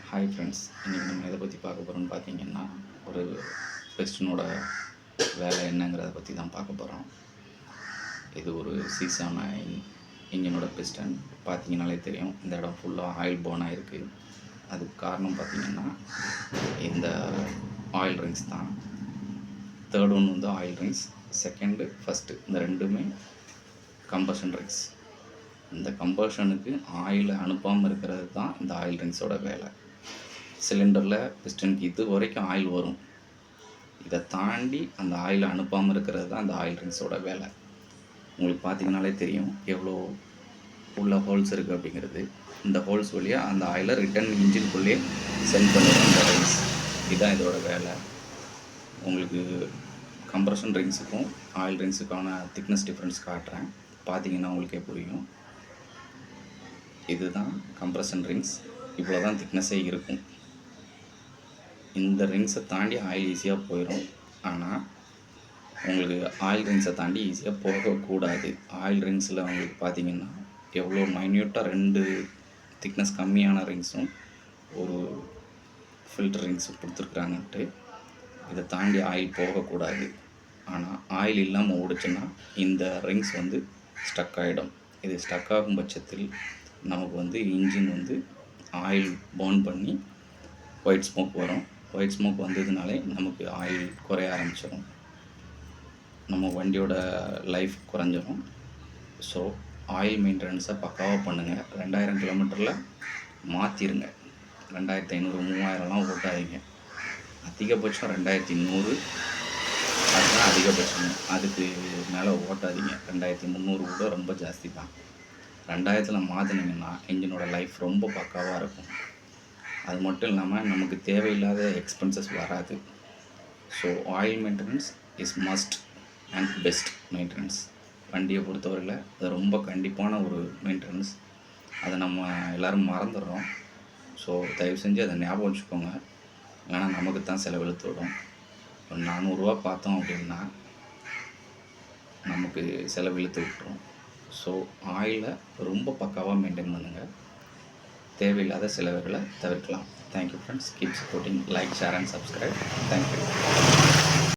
Hi friends, இன்றைக்கி நம்ம எதை பற்றி பார்க்க போகிறோம்னு பார்த்தீங்கன்னா, ஒரு பிஸ்டனோட வேலை என்னங்கிறத பற்றி தான் பார்க்க போகிறோம். இது ஒரு சீசான இன்ஜினோட பிஸ்டன். பார்த்தீங்கன்னாலே தெரியும், இந்த இடம் ஃபுல்லாக ஆயில் போனாக இருக்குது. அதுக்கு காரணம் பார்த்திங்கன்னா இந்த ஆயில் ரிங்ஸ் தான். தேர்ட் ஒன் வந்து ஆயில் ரிங்ஸ், செகண்டு ஃபஸ்ட்டு, இந்த ரெண்டுமே கம்பஷன் ரிங்ஸ். இந்த கம்பஷனுக்கு ஆயிலை அனுப்பாமல் இருக்கிறது தான் இந்த ஆயில் ரிங்ஸோட வேலை. சிலிண்டரில் பிஸ்டனுக்கு இது வரைக்கும் ஆயில் வரும், இதை தாண்டி அந்த ஆயிலை அனுப்பாமல் இருக்கிறது தான் அந்த ஆயில் ரிங்ஸோட வேலை. உங்களுக்கு பார்த்தீங்கனாலே தெரியும் எவ்வளோ உள்ள ஹோல்ஸ் இருக்குது அப்படிங்கிறது. இந்த ஹோல்ஸ் வழியாக அந்த ஆயிலை ரிட்டன் இன்ஜின்குள்ளேயே சென்ட் பண்ணிடும் அந்த ரிங்ஸ். இதுதான் இதோட வேலை. உங்களுக்கு கம்ப்ரஷன் ரிங்ஸுக்கும் ஆயில் ரிங்ஸுக்கான திக்னஸ் டிஃப்ரென்ஸ் காட்டுறேன், பார்த்தீங்கன்னா உங்களுக்கே புரியும். இதுதான் கம்ப்ரஷன் ரிங்ஸ், இவ்வளோ தான் திக்னஸே இருக்கும். இந்த ரிங்ஸை தாண்டி ஆயில் ஈஸியாக போயிடும். ஆனால் உங்களுக்கு ஆயில் ரிங்ஸை தாண்டி ஈஸியாக போகக்கூடாது. ஆயில் ரிங்ஸில் உங்களுக்கு பார்த்திங்கன்னா எவ்வளோ மைன்யூட்டாக 2 திக்னஸ் கம்மியான ரிங்ஸும் ஒரு ஃபில்டர் ரிங்ஸும் கொடுத்துருக்குறாங்கன்ட்டு இதை தாண்டி ஆயில் போகக்கூடாது. ஆனால் ஆயில் இல்லாமல் ஓடிச்சுன்னா இந்த ரிங்ஸ் வந்து ஸ்டக் ஆகிடும். இது ஸ்டக் ஆகும் பட்சத்தில் நமக்கு வந்து இன்ஜின் வந்து ஆயில் பர்ன் பண்ணி ஒயிட் ஸ்மோக் வரும். ஒயிட் ஸ்மோக் வந்ததுனாலே நமக்கு ஆயில் குறைய ஆரம்பிச்சிடும், நம்ம வண்டியோட லைஃப் குறைஞ்சிரும். ஸோ ஆயில் மெயின்டெனன்ஸை பக்காவாக பண்ணுங்கள். 2000 கிலோமீட்டரில் மாற்றிடுங்க. 2500 3000லாம் ஓட்டாதீங்க. அதிகபட்சம் 2100, அதுதான் அதிகபட்சம். அதுக்கு மேலே ஓட்டாதீங்க. 2300 கூட ரொம்ப ஜாஸ்தி தான். 2000 மாற்றினீங்கன்னா இன்ஜினோட லைஃப் ரொம்ப பக்காவாக இருக்கும். அது மட்டும் இல்லாமல் நமக்கு தேவையில்லாத எக்ஸ்பென்சஸ் வராது. So oil maintenance is must and best maintenance. வண்டியை பொறுத்தவரையில் அது ரொம்ப கண்டிப்பான ஒரு மெயின்டெனன்ஸ். அதை நம்ம எல்லோரும் மறந்துடுறோம். ஸோ தயவு செஞ்சு அதை ஞாபகம் வச்சுக்கோங்க. ஏன்னா நமக்கு தான் செலவெழுத்து விடும். ஒரு 400 ரூபா பார்த்தோம் அப்படின்னா நமக்கு செலவெழுத்து விட்டுரும். ஸோ ஆயிலை ரொம்ப பக்காவாக மெயின்டைன் பண்ணுங்கள். தேவையில்லாத செலவுகளை தவிர்க்கலாம். Thank you friends. Keep supporting. Like, share and subscribe. Thank you.